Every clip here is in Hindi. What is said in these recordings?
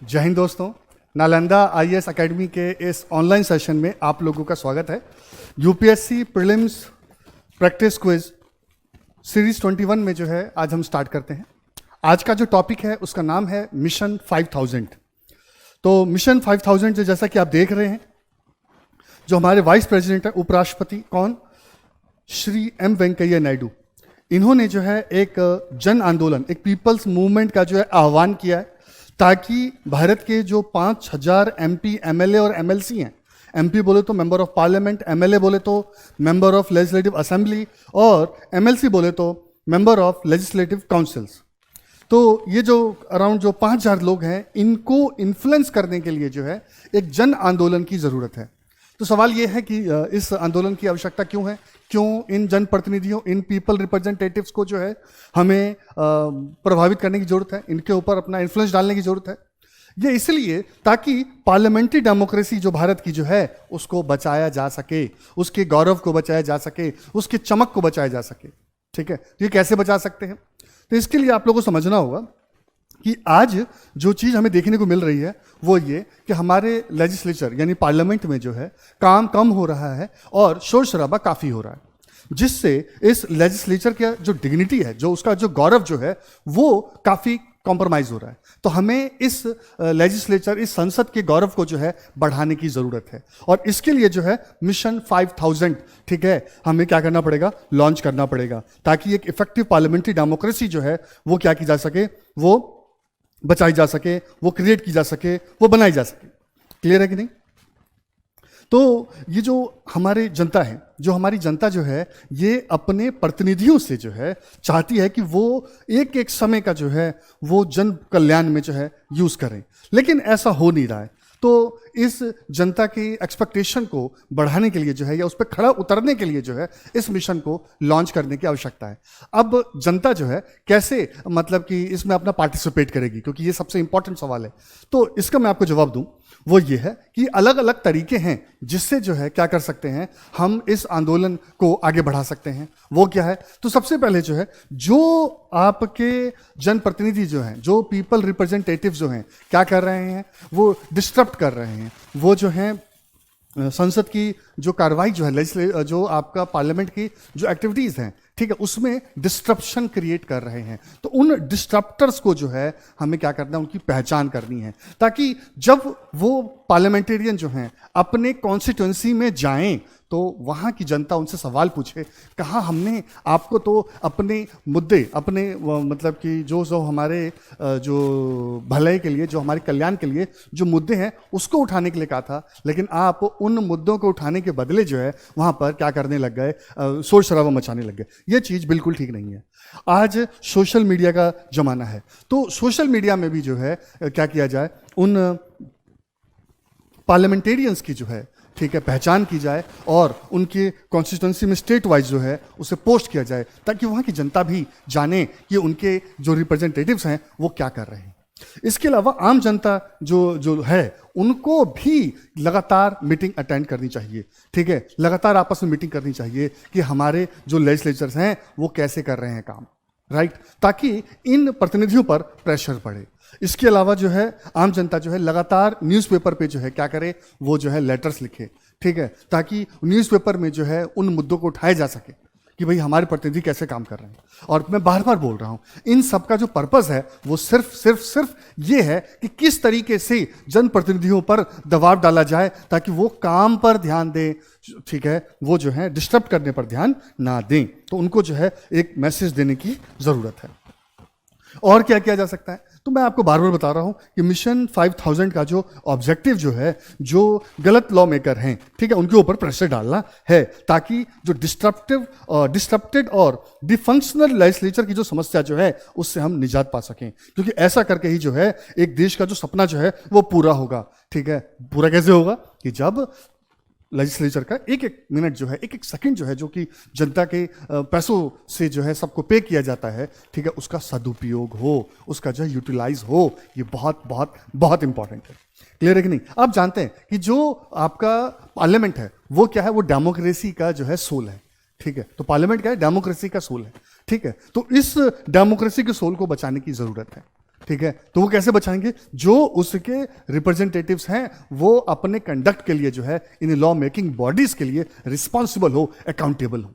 जय हिंद दोस्तों। नालंदा आईएएस एकेडमी के इस ऑनलाइन सेशन में आप लोगों का स्वागत है। UPSC prelims practice quiz series 21 में जो है आज हम स्टार्ट करते हैं। आज का जो टॉपिक है उसका नाम है मिशन 5000। तो मिशन 5000 जो जैसा कि आप देख रहे हैं, जो हमारे वाइस प्रेसिडेंट है उपराष्ट्रपति कौन, श्री एम वेंकैया नायडू, इन्होंने जो है एक जन आंदोलन, एक पीपल्स मूवमेंट का जो है आह्वान किया है, ताकि भारत के जो 5000 एमपी, एमएलए और एमएलसी हैं, एमपी बोले तो मेंबर ऑफ पार्लियामेंट, एमएलए बोले तो मेंबर ऑफ लेजिस्लेटिव असेंबली और एमएलसी बोले तो मेंबर ऑफ लेजिस्लेटिव काउंसिल्स, तो ये जो अराउंड जो 5000 लोग हैं, इनको इन्फ्लुएंस करने के लिए जो है एक जन आंदोलन की ज़रूरत है। तो सवाल ये है कि इस आंदोलन की आवश्यकता क्यों है, क्यों इन जनप्रतिनिधियों, इन पीपल रिप्रेजेंटेटिव्स को जो है हमें प्रभावित करने की जरूरत है, इनके ऊपर अपना इन्फ्लुएंस डालने की जरूरत है। ये इसलिए ताकि पार्लियामेंट्री डेमोक्रेसी जो भारत की जो है उसको बचाया जा सके, उसके गौरव को बचाया जा सके, उसकी चमक को बचाया जा सके। ठीक है, ये कैसे बचा सकते हैं? तो इसके लिए आप लोगों को समझना होगा कि आज जो चीज़ हमें देखने को मिल रही है वो ये कि हमारे लेजिस्लेचर यानी पार्लियामेंट में जो है काम कम हो रहा है और शोर शराबा काफ़ी हो रहा है, जिससे इस लेजिस्लेचर का जो डिग्निटी है, जो उसका जो गौरव जो है वो काफ़ी कॉम्प्रोमाइज़ हो रहा है। तो हमें इस लेजिस्लेचर, इस संसद के गौरव को जो है बढ़ाने की ज़रूरत है और इसके लिए जो है मिशन 5000, ठीक है, हमें क्या करना पड़ेगा, लॉन्च करना पड़ेगा, ताकि एक इफेक्टिव पार्लियामेंट्री डेमोक्रेसी जो है वो क्या की जा सके, वो बचाई जा सके, वो क्रिएट की जा सके, वो बनाई जा सके। क्लियर है कि नहीं? तो ये जो हमारे जनता है, जो हमारी जनता जो है, ये अपने प्रतिनिधियों से जो है चाहती है कि वो एक एक समय का जो है वो जन कल्याण में जो है यूज करें, लेकिन ऐसा हो नहीं रहा है। तो इस जनता की एक्सपेक्टेशन को बढ़ाने के लिए जो है या उस पर खड़ा उतरने के लिए जो है इस मिशन को लॉन्च करने की आवश्यकता है। अब जनता जो है कैसे मतलब कि इसमें अपना पार्टिसिपेट करेगी, क्योंकि ये सबसे इंपॉर्टेंट सवाल है। तो इसका मैं आपको जवाब दूं, वो ये है कि अलग अलग तरीके हैं जिससे जो है क्या कर सकते हैं, हम इस आंदोलन को आगे बढ़ा सकते हैं। वो क्या है? तो सबसे पहले जो है, जो आपके जनप्रतिनिधि जो हैं, जो पीपल रिप्रेजेंटेटिव जो हैं, क्या कर रहे हैं, वो डिस्टर्ब कर रहे हैं, वो जो हैं संसद की जो कार्रवाई जो है, जो आपका पार्लियामेंट की जो एक्टिविटीज़ हैं, ठीक है, उसमें डिस्ट्रप्शन क्रिएट कर रहे हैं। तो उन डिस्ट्रप्टर्स को जो है हमें क्या करना है, उनकी पहचान करनी है, ताकि जब वो पार्लियामेंटेरियन जो हैं अपने कॉन्स्टिट्यूंसी में जाएं तो वहाँ की जनता उनसे सवाल पूछे, कहाँ हमने आपको तो अपने मुद्दे, अपने मतलब कि जो हमारे जो भलाई के लिए, जो हमारे कल्याण के लिए जो मुद्दे हैं उसको उठाने के लिए कहा था, लेकिन आप उन मुद्दों को उठाने के बदले जो है वहाँ पर क्या करने लग गए, शोर शराबा मचाने लग गए। ये चीज़ बिल्कुल ठीक नहीं है। आज सोशल मीडिया का ज़माना है, तो सोशल मीडिया में भी जो है क्या किया जाए, उन पार्लियामेंटेरियंस की जो है, ठीक है, पहचान की जाए और उनके कॉन्स्टिट्यूंसी में स्टेट वाइज जो है उसे पोस्ट किया जाए, ताकि वहाँ की जनता भी जाने कि उनके जो रिप्रेजेंटेटिव्स हैं वो क्या कर रहे हैं। इसके अलावा आम जनता जो है उनको भी लगातार मीटिंग अटेंड करनी चाहिए, ठीक है, लगातार आपस में मीटिंग करनी चाहिए कि हमारे जो लेजिस्लेचर्स हैं वो कैसे कर रहे हैं काम, राइट, ताकि इन प्रतिनिधियों पर प्रेशर पड़े। इसके अलावा जो है आम जनता जो है लगातार न्यूज़पेपर पे जो है क्या करे, वो जो है लेटर्स लिखे, ठीक है, ताकि न्यूज़पेपर में जो है उन मुद्दों को उठाया जा सके कि भाई हमारे प्रतिनिधि कैसे काम कर रहे हैं। और मैं बार बार बोल रहा हूँ, इन सब का जो पर्पस है वो सिर्फ ये है कि किस तरीके से जनप्रतिनिधियों पर दबाव डाला जाए ताकि वो काम पर ध्यान दें, ठीक है, वो जो है डिस्टर्ब करने पर ध्यान ना दें। तो उनको जो है एक मैसेज देने की ज़रूरत है। और क्या किया जा सकता है? तो मैं आपको बार बार बता रहा हूं कि मिशन 5000 का जो ऑब्जेक्टिव जो है, जो गलत लॉ मेकर हैं, ठीक है, उनके ऊपर प्रेशर डालना है, ताकि जो डिस्ट्रप्टेड और डिफंक्शनल लेजिस्लेचर की जो समस्या जो है उससे हम निजात पा सकें, क्योंकि ऐसा करके ही जो है एक देश का जो सपना जो है वो पूरा होगा। ठीक है, पूरा कैसे होगा? कि जब लेजिस्लेचर का एक एक मिनट जो है, एक एक सेकंड जो है, जो कि जनता के पैसों से जो है सबको पे किया जाता है, ठीक है, उसका सदुपयोग हो, उसका जो है यूटिलाइज हो। ये बहुत बहुत बहुत इंपॉर्टेंट है। क्लियर है कि नहीं? आप जानते हैं कि जो आपका पार्लियामेंट है वो क्या है, वो डेमोक्रेसी का जो है सोल है। ठीक है, तो पार्लियामेंट क्या है? डेमोक्रेसी का सोल है। ठीक है, तो इस डेमोक्रेसी के सोल को बचाने की जरूरत है। ठीक है, तो वो कैसे बचाएंगे? जो उसके रिप्रेजेंटेटिव्स हैं वो अपने कंडक्ट के लिए जो है इन लॉ मेकिंग बॉडीज के लिए रिस्पॉन्सिबल हो, अकाउंटेबल हो।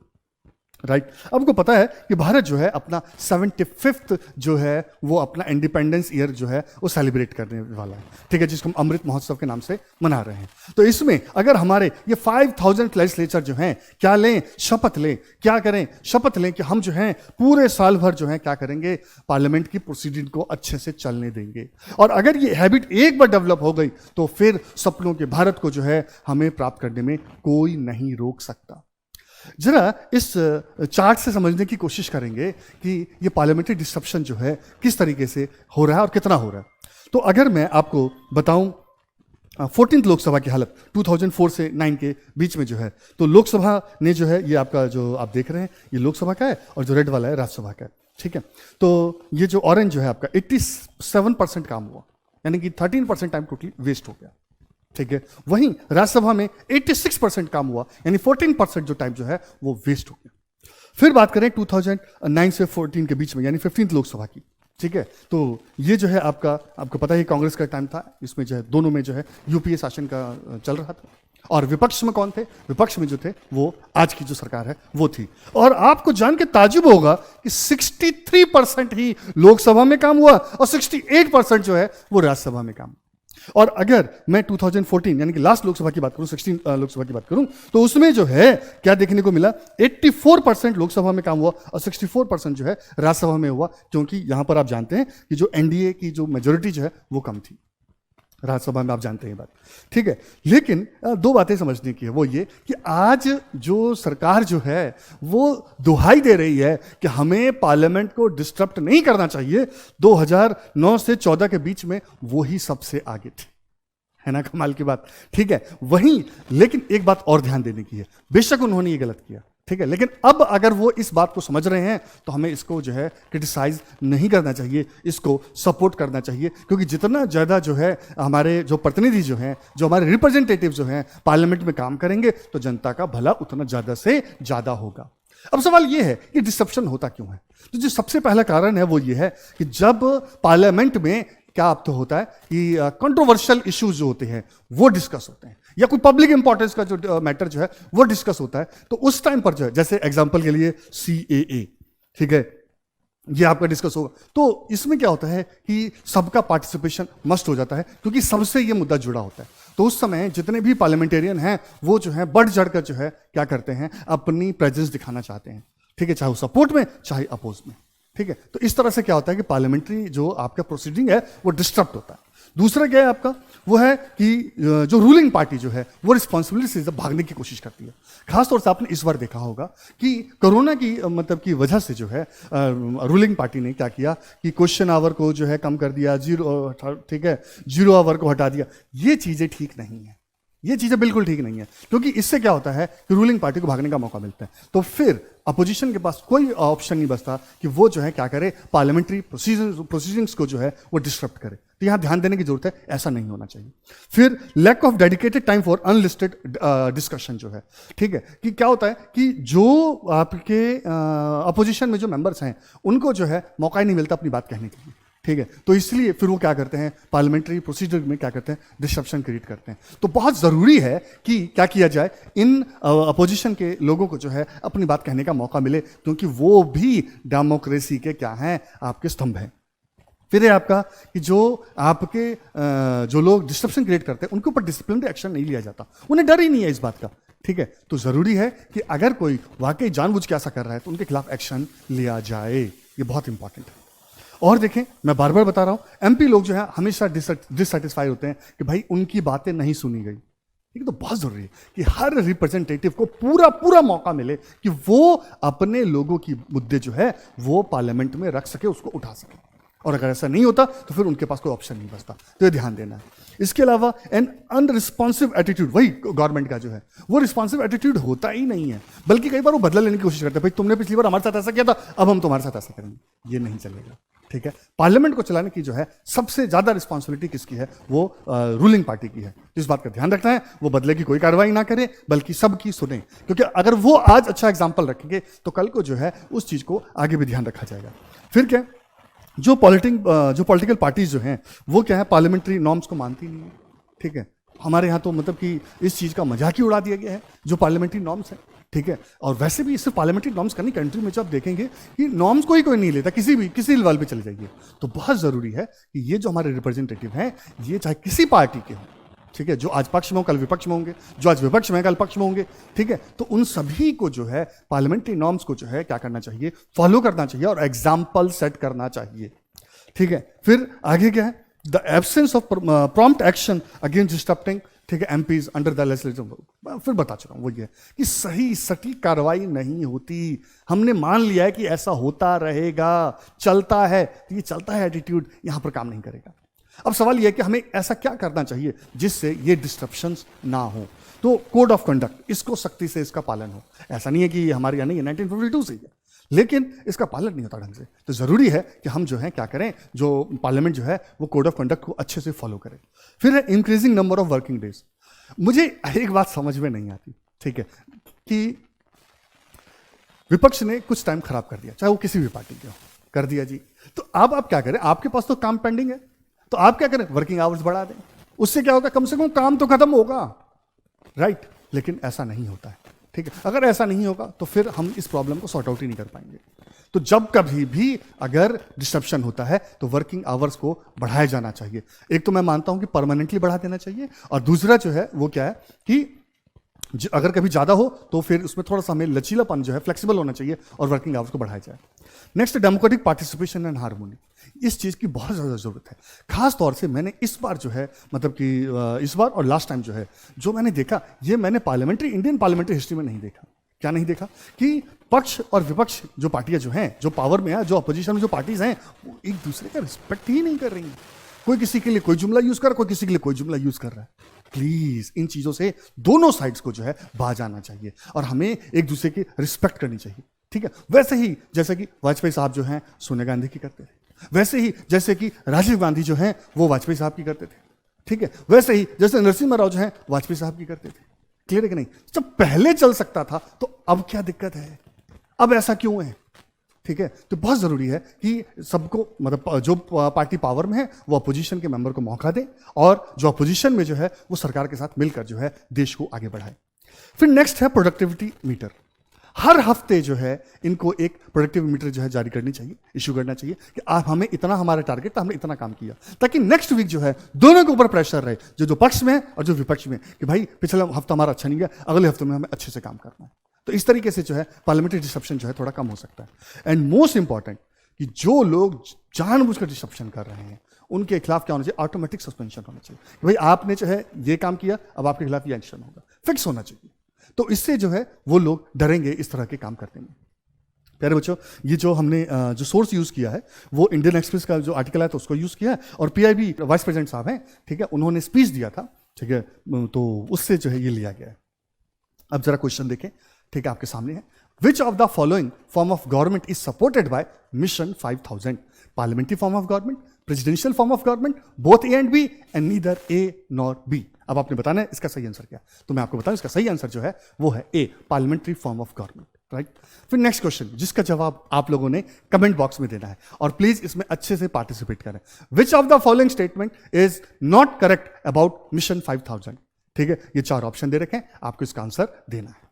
राइट आपको पता है कि भारत जो है अपना 75th जो है वो अपना इंडिपेंडेंस ईयर जो है वो सेलिब्रेट करने वाला है, ठीक है, जिसको हम अमृत महोत्सव के नाम से मना रहे हैं। तो इसमें अगर हमारे ये 5000 लेजिस्लेचर जो हैं क्या लें, शपथ लें, क्या करें, शपथ लें कि हम जो हैं पूरे साल भर जो है क्या करेंगे, पार्लियामेंट की प्रोसीडिंग को अच्छे से चलने देंगे। और अगर ये हैबिट एक बार डेवलप हो गई तो फिर सपनों के भारत को जो है हमें प्राप्त करने में कोई नहीं रोक सकता। जरा इस चार्ट से समझने की कोशिश करेंगे कि ये पार्लियामेंट्री डिस्ट्रप्शन जो है किस तरीके से हो रहा है और कितना हो रहा है। तो अगर मैं आपको बताऊं 14th लोकसभा की हालत 2004 से 9 के बीच में जो है, तो लोकसभा ने जो है ये आपका जो आप देख रहे हैं ये लोकसभा का है और जो रेड वाला है राज्यसभा का है, ठीक है। तो ये जो ऑरेंज जो है आपका 87% काम हुआ, यानी कि 13% टाइम टोटली वेस्ट हो गया, ठीक है। वहीं राज्यसभा में 86% काम हुआ, यानी 14% जो टाइम जो है वो वेस्ट हो गया। फिर बात करें 2009 से 14 के बीच में, यानी 15th लोकसभा की, ठीक है। तो ये जो है आपको पता है कांग्रेस का टाइम था, इसमें जो है दोनों में जो है यूपीए शासन का चल रहा था। और विपक्ष में कौन थे? विपक्ष में जो थे वो आज की जो सरकार है वो थी। और आपको जान के ताज्जुब होगा कि 63% ही लोकसभा में काम हुआ और 68% जो है वो राज्यसभा में काम हुआ। और अगर मैं 2014 यानी कि लास्ट लोकसभा की बात करूं, 16 लोकसभा की बात करूं, तो उसमें जो है क्या देखने को मिला, 84% लोकसभा में काम हुआ और 64% जो है राज्यसभा में हुआ, क्योंकि यहां पर आप जानते हैं कि जो एनडीए की जो मेजोरिटी जो है वो कम थी राज्यसभा में, आप जानते हैं बात, ठीक है। लेकिन दो बातें समझने की है, वो ये कि आज जो सरकार जो है वो दुहाई दे रही है कि हमें पार्लियामेंट को डिस्टर्ब नहीं करना चाहिए। 2009 से 14 के बीच में वो ही सबसे आगे थे, है ना, कमाल की बात, ठीक है। वहीं लेकिन एक बात और ध्यान देने की है, बेशक उन्होंने ये गलत किया, ठीक है, लेकिन अब अगर वो इस बात को समझ रहे हैं तो हमें इसको जो है क्रिटिसाइज नहीं करना चाहिए, इसको सपोर्ट करना चाहिए, क्योंकि जितना ज़्यादा जो है हमारे जो प्रतिनिधि जो हैं, जो हमारे रिप्रेजेंटेटिव जो हैं पार्लियामेंट में काम करेंगे तो जनता का भला उतना ज़्यादा से ज़्यादा होगा। अब सवाल ये है कि डिसरप्शन होता क्यों है? तो जो सबसे पहला कारण है वो ये है कि जब पार्लियामेंट में क्या अब तो होता है कि कंट्रोवर्शियल इश्यूज जो होते हैं वो डिस्कस होते हैं, या कोई पब्लिक इंपॉर्टेंस का जो मैटर जो है वो डिस्कस होता है, तो उस टाइम पर जो है, जैसे एग्जांपल के लिए CAA, ठीक है, ये आपका डिस्कस होगा, तो इसमें क्या होता है कि सबका पार्टिसिपेशन मस्ट हो जाता है, क्योंकि सबसे ये मुद्दा जुड़ा होता है। तो उस समय जितने भी पार्लियामेंटेरियन हैं वो जो है बढ़ चढ़ कर जो है क्या करते हैं, अपनी प्रेजेंस दिखाना चाहते हैं, ठीक है, चाहे वो सपोर्ट में चाहे अपोज में, ठीक है। तो इस तरह से क्या होता है कि पार्लियामेंट्री जो आपका प्रोसीडिंग है वो डिस्टर्ब होता है। दूसरा क्या है आपका, वो है कि जो रूलिंग पार्टी जो है वो रिस्पॉन्सिबिलिटी से भागने की कोशिश करती है। खासतौर से आपने इस बार देखा होगा कि कोरोना की मतलब की वजह से जो है रूलिंग पार्टी ने क्या किया कि क्वेश्चन आवर को जो है कम कर दिया, ठीक है, 0 आवर को हटा दिया। ये चीजें ठीक नहीं है, ये चीजें बिल्कुल ठीक नहीं है, क्योंकि इससे क्या होता है कि रूलिंग पार्टी को भागने का मौका मिलता है, तो फिर अपोजिशन के पास कोई ऑप्शन नहीं बचता कि वो जो है क्या करे, पार्लियामेंट्री प्रोसीडिंग्स को जो है वो डिस्टर्ब करे। तो यहां ध्यान देने की जरूरत है, ऐसा नहीं होना चाहिए। फिर lack of dedicated time for unlisted discussion जो है, ठीक है, कि क्या होता है कि जो आपके अपोजिशन में जो मेंबर्स हैं उनको जो है मौका ही नहीं मिलता अपनी बात कहने के लिए, ठीक है। तो इसलिए फिर वो क्या करते हैं, पार्लियामेंट्री प्रोसीजर में क्या करते हैं, डिस्ट्रप्शन क्रिएट करते हैं। तो बहुत ज़रूरी है कि क्या किया जाए, इन अपोजिशन के लोगों को जो है अपनी बात कहने का मौका मिले, क्योंकि वो भी डेमोक्रेसी के क्या हैं, आपके स्तंभ हैं। फिर है आपका कि जो आपके जो लोग डिस्ट्रप्शन क्रिएट करते हैं उनके ऊपर डिसिप्लिनरी एक्शन नहीं लिया जाता, उन्हें डर ही नहीं है इस बात का, ठीक है। तो ज़रूरी है कि अगर कोई वाकई जानबूझ के ऐसा कर रहा है तो उनके खिलाफ एक्शन लिया जाए, ये बहुत इंपॉर्टेंट है। और देखें, मैं बार बार बता रहा हूं, MP लोग जो है हमेशा डिससेटिस्फाई होते हैं कि भाई उनकी बातें नहीं सुनी गई। ये तो बहुत जरूरी है कि हर रिप्रेजेंटेटिव को पूरा मौका मिले कि वो अपने लोगों की मुद्दे जो है वो पार्लियामेंट में रख सके, उसको उठा सके। और अगर ऐसा नहीं होता तो फिर उनके पास कोई ऑप्शन नहीं बचता, तो ये ध्यान देना है। इसके अलावा एन अनरिस्पॉन्सिव एटीट्यूड, वही गवर्नमेंट का जो है वो रिस्पॉन्सिव एटीट्यूड होता ही नहीं है, बल्कि कई बार वो बदला लेने की कोशिश करते हैं, भाई तुमने पिछली बार हमारे साथ ऐसा किया था, अब हम तुम्हारे साथ ऐसा करेंगे। ये नहीं चलेगा, ठीक है। पार्लियामेंट को चलाने की जो है सबसे ज्यादा रिस्पॉन्सिबिलिटी किसकी है, वो रूलिंग पार्टी की है। इस बात का ध्यान रखना है, वो बदले की कोई कार्रवाई ना करे बल्कि सबकी सुने, क्योंकि अगर वो आज अच्छा एग्जाम्पल रखेंगे तो कल को जो है उस चीज को आगे भी ध्यान रखा जाएगा। फिर क्या, जो पॉलिटिकल पार्टीज जो हैं वो क्या है, पार्लियामेंट्री नॉर्म्स को मानती नहीं है। ठीक है, हमारे यहाँ तो मतलब कि इस चीज़ का मजाक ही उड़ा दिया गया है जो पार्लियामेंट्री नॉर्म्स हैं। ठीक है, और वैसे भी सिर्फ पार्लियामेंट्री नॉर्म्स करनी, कंट्री में जो आप देखेंगे कि नॉर्म्स को ही कोई नहीं लेता, किसी लेवल पे चले जाइए। तो बहुत ज़रूरी है कि ये जो हमारे रिप्रेजेंटेटिव हैं, ये चाहे किसी पार्टी के हों, ठीक है, जो आज पक्ष में हो कल विपक्ष में होंगे, जो आज विपक्ष में कल पक्ष में होंगे, ठीक है, तो उन सभी को जो है पार्लियामेंट्री नॉर्म्स को जो है क्या करना चाहिए, फॉलो करना चाहिए और एग्जाम्पल सेट करना चाहिए। ठीक है, फिर आगे क्या है, the absence of prompt action against disturbing, ठीक है, एमपीज अंडर द लेजिस्लेटिव। फिर बता चुका हूं वो ये कि सही सटीक कार्रवाई नहीं होती। हमने मान लिया है कि ऐसा होता रहेगा, चलता है, तो ये चलता है एटीट्यूड यहां पर काम नहीं करेगा। अब सवाल यह है कि हमें ऐसा क्या करना चाहिए जिससे ये डिस्ट्रप्शंस ना हो। तो कोड ऑफ कंडक्ट, इसको सख्ती से इसका पालन हो। ऐसा नहीं है कि हमारे यहाँ नहीं है, 1952 से ही है, लेकिन इसका पालन नहीं होता ढंग से। तो जरूरी है कि हम जो है क्या करें, जो पार्लियामेंट जो है वो कोड ऑफ कंडक्ट को अच्छे से फॉलो करें। फिर है increasing number of working days. मुझे एक बात समझ में नहीं आती, ठीक है, कि विपक्ष ने कुछ टाइम खराब कर दिया, चाहे वो किसी भी पार्टी के हो, कर दिया जी, तो अब आप क्या करें, आपके पास तो काम पेंडिंग है, तो आप क्या करें, वर्किंग आवर्स बढ़ा दें। उससे क्या होगा, कम से कम काम तो खत्म होगा, राइट। लेकिन ऐसा नहीं होता है, ठीक है। अगर ऐसा नहीं होगा तो फिर हम इस प्रॉब्लम को सॉर्ट आउट ही नहीं कर पाएंगे। तो जब कभी भी अगर डिस्ट्रप्शन होता है तो वर्किंग आवर्स को बढ़ाया जाना चाहिए। एक तो मैं मानता हूं कि परमानेंटली बढ़ा देना चाहिए, और दूसरा जो है वो क्या है कि अगर कभी ज्यादा हो तो फिर उसमें थोड़ा सा हमें लचीलापन जो है, फ्लेक्सिबल होना चाहिए और वर्किंग आवर्स को बढ़ाया जाए। Next, democratic participation and harmony. इस चीज की बहुत ज्यादा जरूरत है। खास तौर से मैंने इस बार जो है, मतलब कि इस बार और लास्ट टाइम जो है, जो मैंने देखा, ये मैंने इंडियन पार्लियामेंट्री हिस्ट्री में नहीं देखा। क्या नहीं देखा कि पक्ष और विपक्ष जो पार्टियां जो हैं, जो पावर में है, जो अपोजिशन में जो पार्टीज हैं, वो एक दूसरे का रिस्पेक्ट ही नहीं कर रही हैं। कोई किसी के लिए कोई जुमला यूज कर रहा है, कोई किसी के लिए कोई जुमला यूज कर रहा है। प्लीज इन चीजों से दोनों साइड्स को जो है बाज आना चाहिए और हमें एक दूसरे की रिस्पेक्ट करनी चाहिए, ठीक है। वैसे ही जैसे कि वाजपेयी साहब जो हैं सोनिया गांधी की करते थे, वैसे ही जैसे कि राजीव गांधी जो हैं वो वाजपेयी साहब की करते थे, ठीक है। वैसे ही जैसे नरसिम्हा राव जो हैं वाजपेयी साहब की करते थे। क्लियर है कि नहीं? जब पहले चल सकता था तो अब क्या दिक्कत है, अब ऐसा क्यों है, ठीक है। तो बहुत जरूरी है कि सबको, मतलब जो पार्टी पावर में है वो अपोजिशन के मेंबर को मौका दे, और जो अपोजिशन में जो है वो सरकार के साथ मिलकर जो है देश को आगे बढ़ाए। फिर नेक्स्ट है प्रोडक्टिविटी मीटर। हर हफ्ते जो है इनको एक प्रोडक्टिव मीटर जो है जारी करनी चाहिए, इशू करना चाहिए कि आप हमें इतना, हमारा टारगेट था, हमने इतना काम किया, ताकि नेक्स्ट वीक जो है दोनों के ऊपर प्रेशर रहे, जो पक्ष में है और जो विपक्ष में, कि भाई पिछला हफ्ता हमारा अच्छा नहीं गया, अगले हफ्ते में हमें अच्छे से काम करना है। तो इस तरीके से जो है पार्लियामेंट्री डिस्ट्रप्शन जो है थोड़ा कम हो सकता है। एंड मोस्ट इंपॉर्टेंट कि जो लोग जानबूझकर डिस्ट्रप्शन कर रहे हैं उनके खिलाफ क्या होना चाहिए, ऑटोमेटिक सस्पेंशन होना चाहिए कि भाई आपने जो है ये काम किया, अब आपके खिलाफ ये एक्शन होगा, फिक्स होना चाहिए। तो इससे जो है वो लोग डरेंगे इस तरह के काम करने में। प्यारे बच्चों, ये जो हमने जो सोर्स यूज किया है वो इंडियन एक्सप्रेस का जो आर्टिकल है तो उसको यूज किया है, और पीआईबी वाइस प्रेसिडेंट साहब हैं, ठीक है, उन्होंने स्पीच दिया था, ठीक है, तो उससे जो है ये लिया गया है। अब जरा क्वेश्चन देखें, ठीक है, आपके सामने है। Which of the following form of government is supported by mission 5000? Parliamentary form of government, presidential form of government, both A and B, and neither A nor B. अब आपने बताना है इसका सही आंसर क्या, तो मैं आपको बताऊं इसका सही आंसर जो है वो है a, parliamentary form of government, right. फिर नेक्स्ट क्वेश्चन, जिसका जवाब आप लोगों ने कमेंट बॉक्स में देना है, और प्लीज इसमें अच्छे से पार्टिसिपेट करें। विच of the following statement is not correct about mission 5000? ठीक है, ये 4 ऑप्शन दे रखे हैं, आपको इसका आंसर देना है।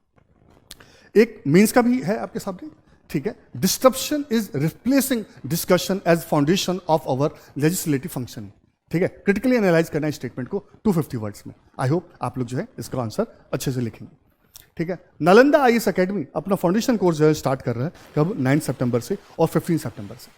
एक मीन्स का भी है आपके सामने, ठीक है। Disruption is replacing discussion as foundation of our legislative function, ठीक है। क्रिटिकली एनालाइज करना है स्टेटमेंट को 250 वर्ड्स में। आई होप आप लोग जो है इसका आंसर अच्छे से लिखेंगे, ठीक है। नालंदा आईएएस एकेडमी अपना फाउंडेशन कोर्स जो है स्टार्ट कर रहा है, कब? 9 सितंबर से और 15 सितंबर से,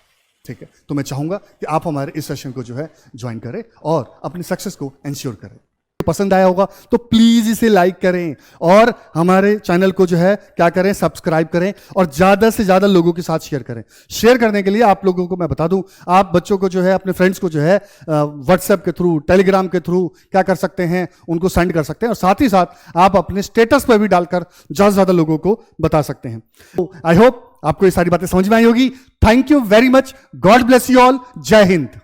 ठीक है। तो मैं चाहूंगा कि आप हमारे इस सेशन को जो है ज्वाइन करें और अपनी सक्सेस को एंश्योर करें। पसंद आया होगा तो प्लीज इसे लाइक करें, और हमारे चैनल को जो है क्या करें, सब्सक्राइब करें, और ज्यादा से ज्यादा लोगों के साथ शेयर करें। शेयर करने के लिए आप लोगों को मैं बता दूं, आप बच्चों को जो है, अपने फ्रेंड्स को जो है व्हाट्सएप के थ्रू, टेलीग्राम के थ्रू क्या कर सकते हैं, उनको सेंड कर सकते हैं, और साथ ही साथ आप अपने स्टेटस पर भी डालकर ज्यादा से ज्यादा लोगों को बता सकते हैं। तो आई होप आपको ये सारी बातें समझ में आई होगी। Thank you very much, God bless you all, जय हिंद।